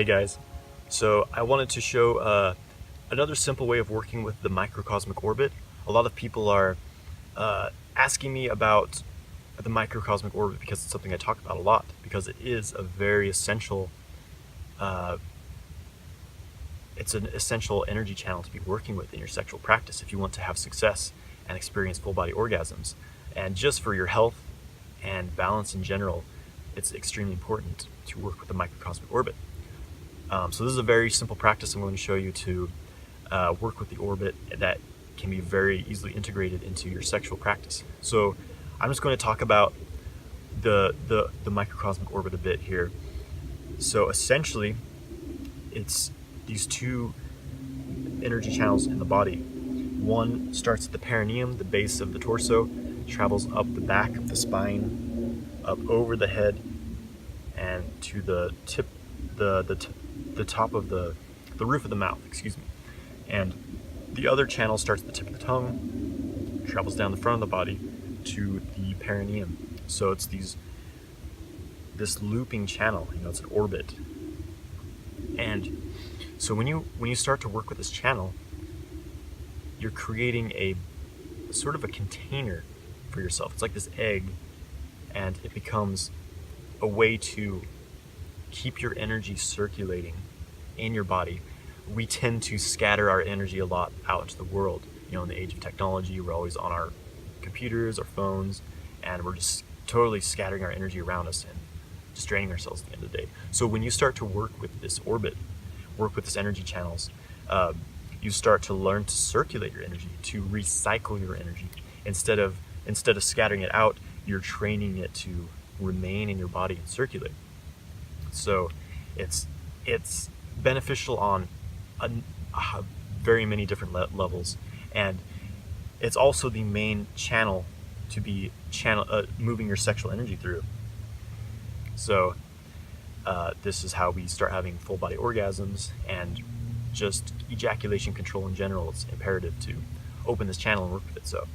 Hey guys, so I wanted to show another simple way of working with the microcosmic orbit. A lot of people are asking me about the microcosmic orbit because it's something I talk about a lot, because it is a very essential, it's an essential energy channel to be working with in your sexual practice if you want to have success and experience full body orgasms. And just for your health and balance in general, it's extremely important to work with the microcosmic orbit. So this is a very simple practice I'm going to show you to work with the orbit that can be very easily integrated into your sexual practice. So I'm just going to talk about the microcosmic orbit a bit here. So essentially, it's these two energy channels in the body. One starts at the perineum, the base of the torso, travels up the back of the spine, up over the head, and to the tip, the top of the roof of the mouth, excuse me. And the other channel starts at the tip of the tongue, travels down the front of the body to the perineum. So it's this looping channel, it's an orbit. And so when you start to work with this channel, you're creating a sort of a container for yourself. It's like this egg, and it becomes a way to keep your energy circulating in your body. We tend to scatter our energy a lot out into the world. In the age of technology, we're always on our computers, our phones, and we're just totally scattering our energy around us and just draining ourselves at the end of the day. So when you start to work with this orbit, work with this energy channels, you start to learn to circulate your energy, to recycle your energy. Instead of scattering it out, you're training it to remain in your body and circulate. So it's beneficial on very many different levels, and it's also the main channel to be moving your sexual energy through. So this is how we start having full body orgasms, and just ejaculation control in general. It's imperative to open this channel and work with it. So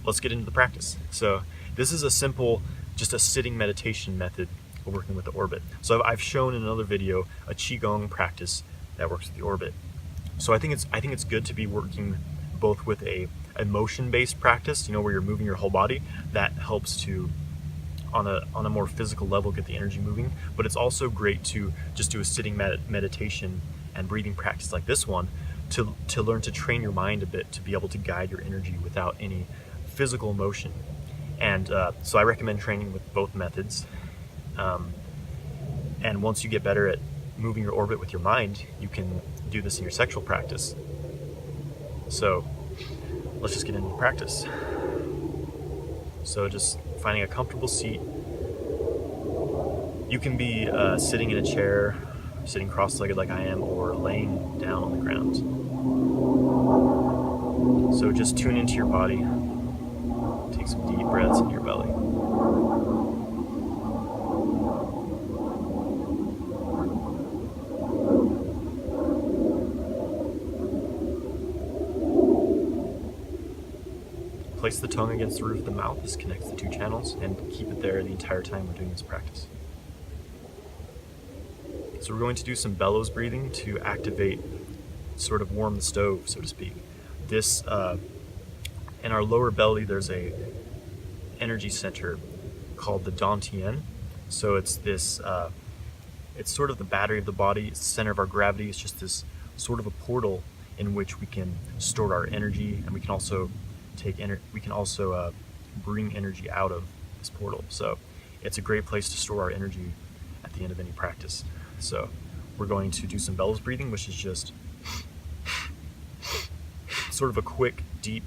let's get into the practice. So this is a simple, just a sitting meditation method for working with the orbit. So I've shown in another video a qigong practice that works with the orbit. So I think it's good to be working both with a motion-based practice, where you're moving your whole body. That helps to, on a more physical level, get the energy moving. But it's also great to just do a sitting meditation and breathing practice like this one to learn to train your mind a bit to be able to guide your energy without any physical motion. And so I recommend training with both methods. And once you get better at moving your orbit with your mind, you can do this in your sexual practice. So let's just get into the practice. So just finding a comfortable seat. You can be sitting in a chair, sitting cross-legged like I am, or laying down on the ground. So just tune into your body. Take some deep breaths into your belly. Place the tongue against the roof of the mouth. This connects the two channels, and keep it there the entire time we're doing this practice. So we're going to do some bellows breathing to activate, sort of warm the stove, so to speak. This, in our lower belly, there's a energy center called the dantian. So it's this, it's sort of the battery of the body. It's the center of our gravity. It's just this sort of a portal in which we can store our energy, and we can also bring energy out of this portal. So it's a great place to store our energy at the end of any practice. So we're going to do some bellows breathing, which is just sort of a quick, deep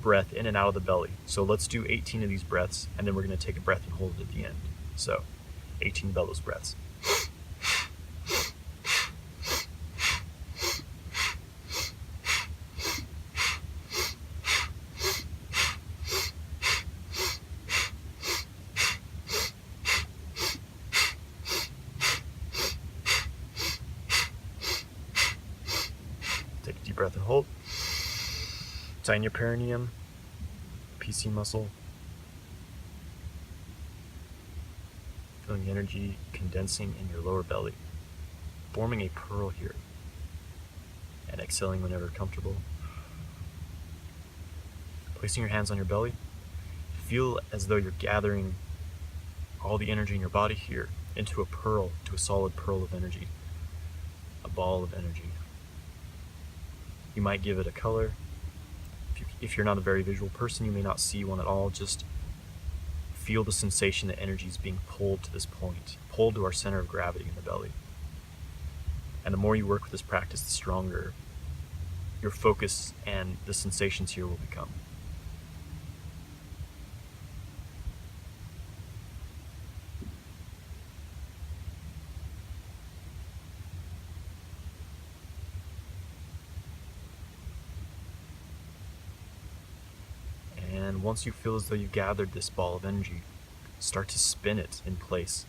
breath in and out of the belly. So let's do 18 of these breaths, and then we're going to take a breath and hold it at the end. So 18 bellows breaths. Take a deep breath and hold. Tighten your perineum, PC muscle. Feeling the energy condensing in your lower belly. forming a pearl here. And exhaling whenever comfortable. Placing your hands on your belly, feel as though you're gathering all the energy in your body here into a pearl, to a solid pearl of energy, a ball of energy. You might give it a color. If you're not a very visual person, you may not see one at all. Just feel the sensation that energy is being pulled to this point, pulled to our center of gravity in the belly. And the more you work with this practice, the stronger your focus and the sensations here will become. And once you feel as though you've gathered this ball of energy, start to spin it in place.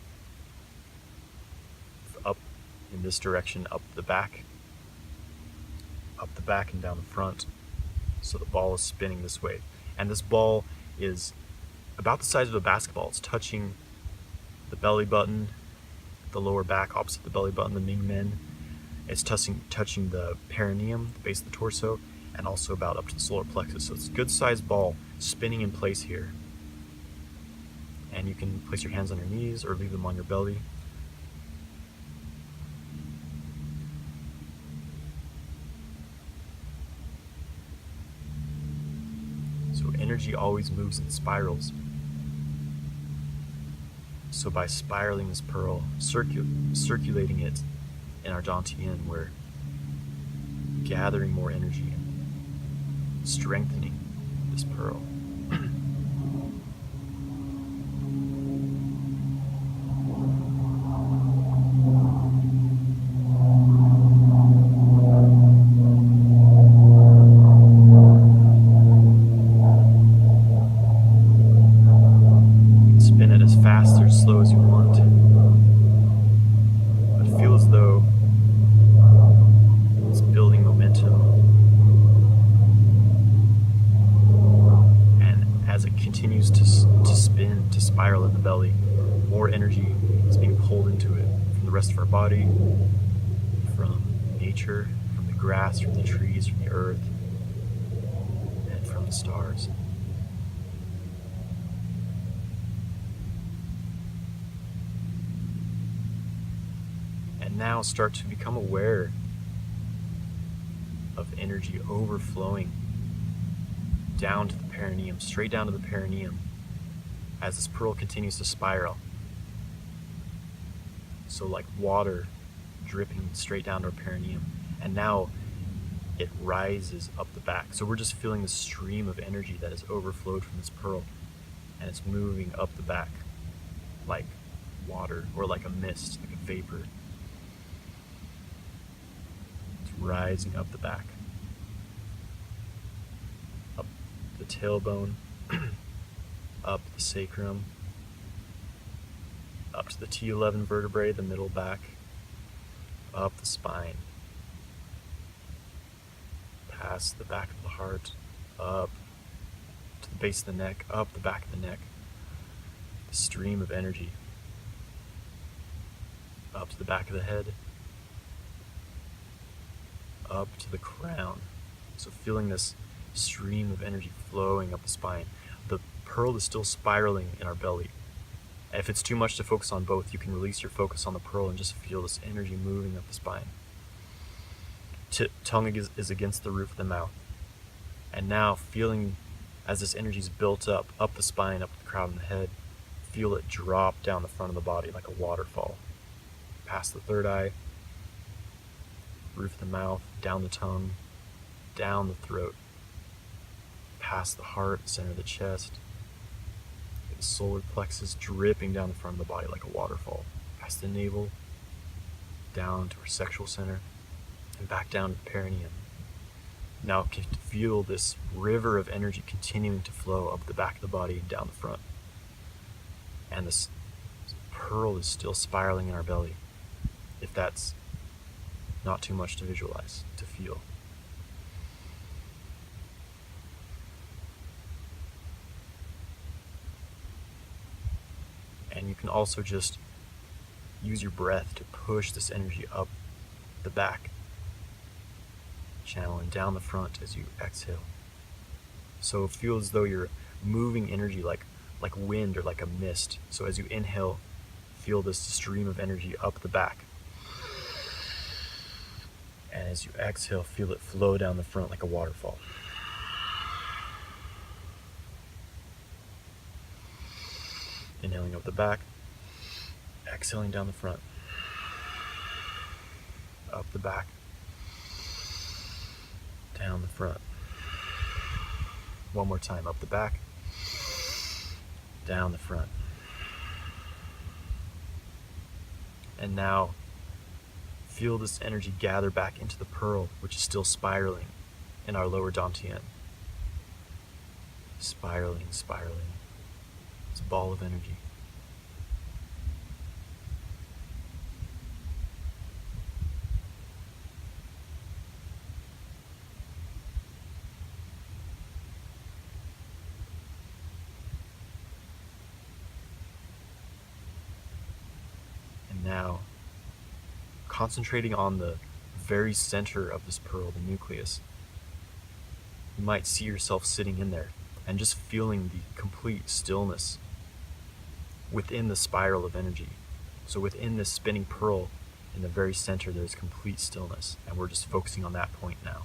Up in this direction, up the back and down the front. So the ball is spinning this way. And this ball is about the size of a basketball. It's touching the belly button, the lower back opposite the belly button, the Ming Men. It's touching the perineum, the base of the torso, and also about up to the solar plexus. So it's a good sized ball spinning in place here. And you can place your hands on your knees or leave them on your belly. So energy always moves in spirals. So by spiraling this pearl, circulating it in our Dantian, we're gathering more energy and strengthening this pearl. Spin it as fast or as slow as you want, but feel as though it's building momentum, and as it continues to spin, to spiral in the belly, more energy is being pulled into it from the rest of our body, from nature, from the grass, from the trees, from the earth, and from the stars. And now start to become aware of energy overflowing down to the perineum, straight down to the perineum, as this pearl continues to spiral. So like water dripping straight down to our perineum. And now it rises up the back. So we're just feeling the stream of energy that has overflowed from this pearl, and it's moving up the back like water or like a mist, like a vapor. Rising up the back, up the tailbone, up the sacrum, up to the T11 vertebrae, the middle back, up the spine, past the back of the heart, up to the base of the neck, up the back of the neck, the stream of energy, up to the back of the head, up to the crown. So feeling this stream of energy flowing up the spine. The pearl is still spiraling in our belly. If it's too much to focus on both, you can release your focus on the pearl and just feel this energy moving up the spine. Tongue is against the roof of the mouth. And now feeling as this energy is built up the spine, up the crown and the head, feel it drop down the front of the body like a waterfall. Past the third eye, roof of the mouth, down the tongue, down the throat, past the heart, center of the chest, the solar plexus dripping down the front of the body like a waterfall, past the navel, down to our sexual center, and back down to the perineum. Now can feel this river of energy continuing to flow up the back of the body and down the front. And this pearl is still spiraling in our belly, if that's not too much to visualize, to feel. And you can also just use your breath to push this energy up the back, channeling down the front as you exhale. So feel as though you're moving energy like wind or like a mist. So as you inhale, feel this stream of energy up the back. And as you exhale, feel it flow down the front like a waterfall. Inhaling up the back, exhaling down the front, up the back, down the front. One more time, up the back, down the front. And now, feel this energy gather back into the pearl, which is still spiraling in our lower dantian. Spiraling, spiraling. It's a ball of energy. And now, concentrating on the very center of this pearl, the nucleus, you might see yourself sitting in there and just feeling the complete stillness within the spiral of energy. So within this spinning pearl, in the very center, there's complete stillness, and we're just focusing on that point now.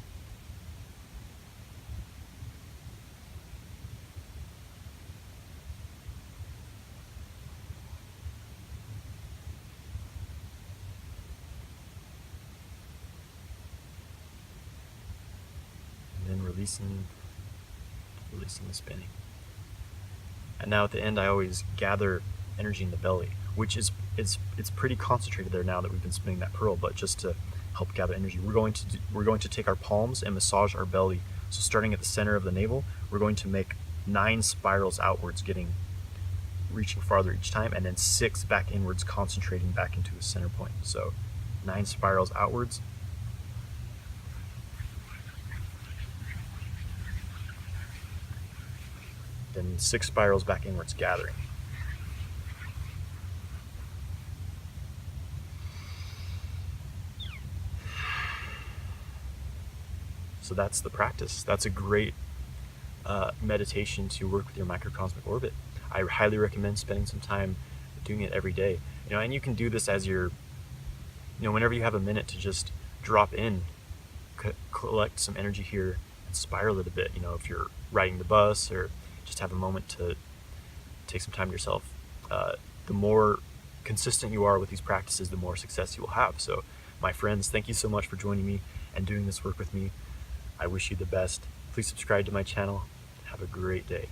And then releasing the spinning. And now at the end, I always gather energy in the belly, which is it's pretty concentrated there now that we've been spinning that pearl. But just to help gather energy, we're going to take our palms and massage our belly. So starting at the center of the navel, we're going to make 9 spirals outwards, reaching farther each time, and then 6 back inwards, concentrating back into a center point. So 9 spirals outwards. Then 6 spirals back inwards, gathering. So that's the practice. That's a great meditation to work with your microcosmic orbit. I highly recommend spending some time doing it every day. And you can do this as whenever you have a minute to just drop in, collect some energy here and spiral it a bit. If you're riding the bus or just have a moment to take some time to yourself. The more consistent you are with these practices, the more success you will have. So, my friends, thank you so much for joining me and doing this work with me. I wish you the best. Please subscribe to my channel. Have a great day.